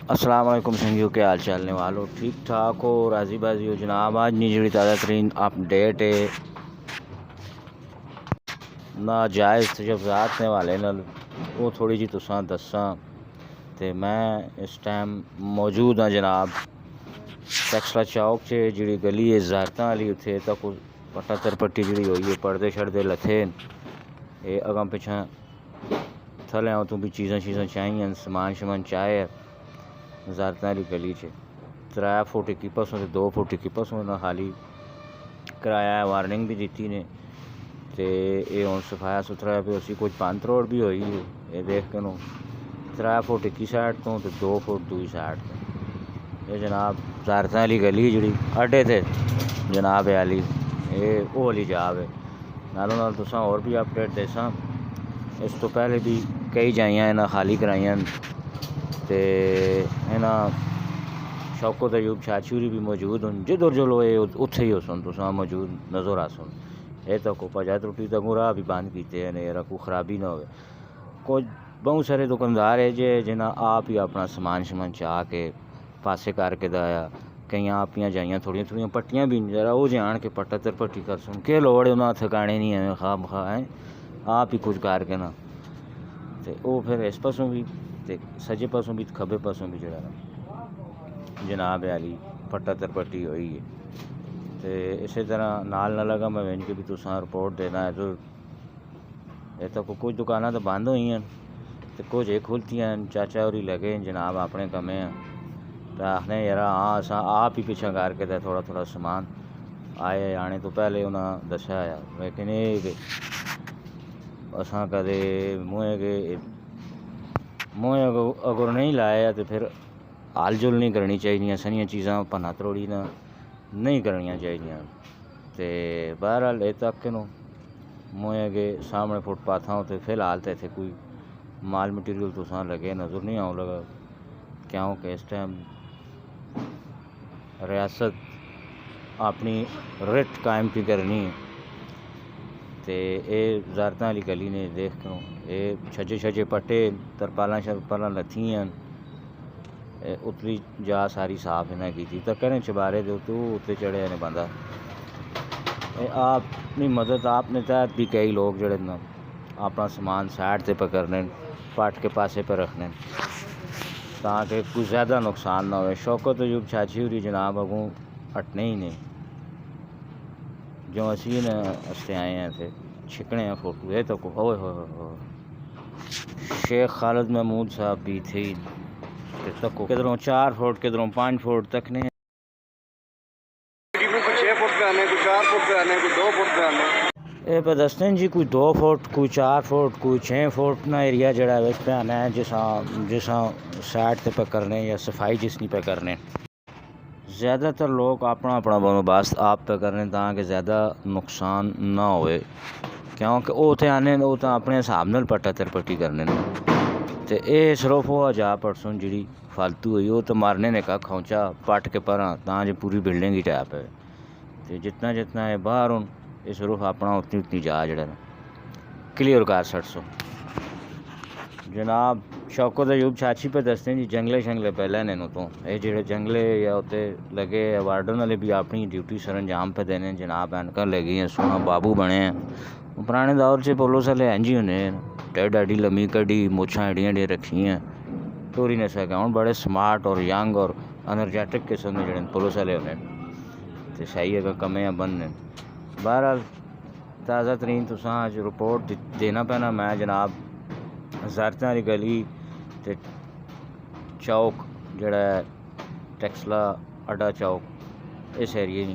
अस्सलाम वालेकुम संगियों, के हाल चाल ने वालों, ठीक ठाक हो, राजी बाजी हो जनाब। आज नी जी ताज़ा तरीन अपडेट है नाजायज़ तजव्वुज़ात ने वाले नाल वो थोड़ी जी तुसां दस्सां। ते मैं इस टाइम मौजूद हाँ जनाब टैक्सला चौक च जी गली है ज़ारतां वाली, उत्थे तक पट्टा तरपट्टी जी हुई है, पर्दे शर्दे लथे ये अगम पिछां थले तो भी चीज़ां शीज़ां चाहिए, समान शमान चाहे ज़ारतां वाली गली च 3 फुट इक्की पासों ते 2 फुट इक्की पासों ना खाली कराया है। वार्निंग भी दी ने ते ये हुण सफाया सुथरा पे उसी कुछ पंत रोड भी हुई है। ये देख के नो 3 फुट इक्की साइड तो 2 फुट दूई साइड तो ये जनाब ज़ारतां वाली गली जी अड्डे थे जनाब वाली ये वो वाली जाब है। नालों नाल तुसां होर भी अपडेट देसां। इस तो पहले भी कई जाइयां इन्हां खाली कराइयां ते इन्हां शौकत अयूब छाछूरी भी मौजूद हूँ, जिधर जो लोए उत्थे ही होसन तुसां मौजूद नज़र आसन। ये तो को पजा त्रुटी तक राह भी बंद किए हैं यार कोई खराबी ना हो। कुछ बहुत सारे दुकानदार है जे जिन्हें आप ही अपना समान शमान चाह के पासे करके दाया कई आप ही जाइयां थोड़ियां पट्टियां भी जरा वो जान के पट्टा तरपट्टी कर सुन के लोड़ उन्हें थकाने नहीं है खा खा है आप ही कुछ करके ना तो वो फिर इस पासों भी तो सजे पासों भी खब्बे पासों भी जरा जनाब वाली पट्टा तरपट्टी हुई है। तो इस तरह नाल ना लगा मैं वेंज के भी तुसां रिपोर्ट देना है। तो ये तो कुछ दुकाना तो बंद हुई हैं तो कुछ एक खुलती हैं। चाचा और लगे जनाब अपने कमे हैं तो आखने यार हाँ असा आप ही पिछा करके दे थोड़ा थोड़ा समान आए आने तो पहले उन्हें दसा आया, लेकिन ये असा कदे मुँह अगर नहीं लाया तो फिर हाल जुल नहीं करनी चाहिए, सारिया चीज़ां भना त्रोड़ी ना नहीं करनी चाहिए। तो बहरहाल ये तक नो मुँह के सामने फुटपाथों तो फिलहाल तो इतने कोई माल मटीरियल तुसां लगे नज़र नहीं आने लगा, क्योंकि इस टाइम रियासत अपनी रिट कायम की करनी है। तो ये ज़ारतां वाली गली ने देख के ये छजे छजे पट्टे तरपालां शरपालां लथी हैं उतली जा सारी साफ इन्हें की थी तक चबारे दे उत्ते चढ़े ने बंदा अपनी मदद आपने तहत भी कई लोग जड़े ना अपना समान साइड से पकड़ने पट के पासे पर रखने ताकि कुछ ज़्यादा नुकसान ना हो। शौकत अयूब छाछूरी जनाब अगू हटने ही नहीं जो असी ने हस्ते आए हैं थे छिकने हैं फोटो है तो हो शेख खालिद महमूद साहब भी थे तक किधरों 4 फुट किधरों 5 फुट तक ने 6 फुट पे आने कोई 4 फुट पे आने कोई 2 फुट पे आने ये पे दसते हैं जी कोई 2 फुट कोई 4 फुट कोई 6 फुट ना एरिया जड़ा बिच पे आना है जिसा साइड से पे करने या सफाई जिसनी पे करने। ज़्यादातर लोग अपना अपना बंदोबस्त आप पे करने ताकि ज़्यादा नुकसान ना होए, क्योंकि वो तो आने वो तो अपने हिसाब नाल पट्टा तरपट्टी करने तो ये सिर्फ वो जा परसों जी फालतू हुई वो तो मारने ने का खोचा पट के पर जो पूरी बिल्डिंग ही टैप है। तो जितना जितना है बाहर हूँ ये सिर्फ अपना उतनी उतनी जा जड़ा क्लियर कर 600 जनाब शौकत अयूब छाछी पे दसते हैं जी जंगले शंगले पहले ने तो ये जो जंगले या उत्ते लगे वार्डन वाले भी अपनी ड्यूटी सर अंजाम पे देने जनाब एनक लगी हैं सोना बाबू बने हैं। पुराने दौर से पुलिस वाले इंज ही होने टेड एडी लम्मी कड़ी मुछां एडियां एडियां रखी हैं टोरी ने सके हूँ बड़े स्मार्ट और यंग और एनर्जेटिक किस्म के जड़े पुलिस वाले होने तो सही है कमे बनने। बहरहाल ताज़ा तरीन तुसां अज रिपोर्ट देना पैना मैं जनाब ज़ारतां वाली गली ते चौक जड़ा टैक्सला अड्डा चौक इस एरिए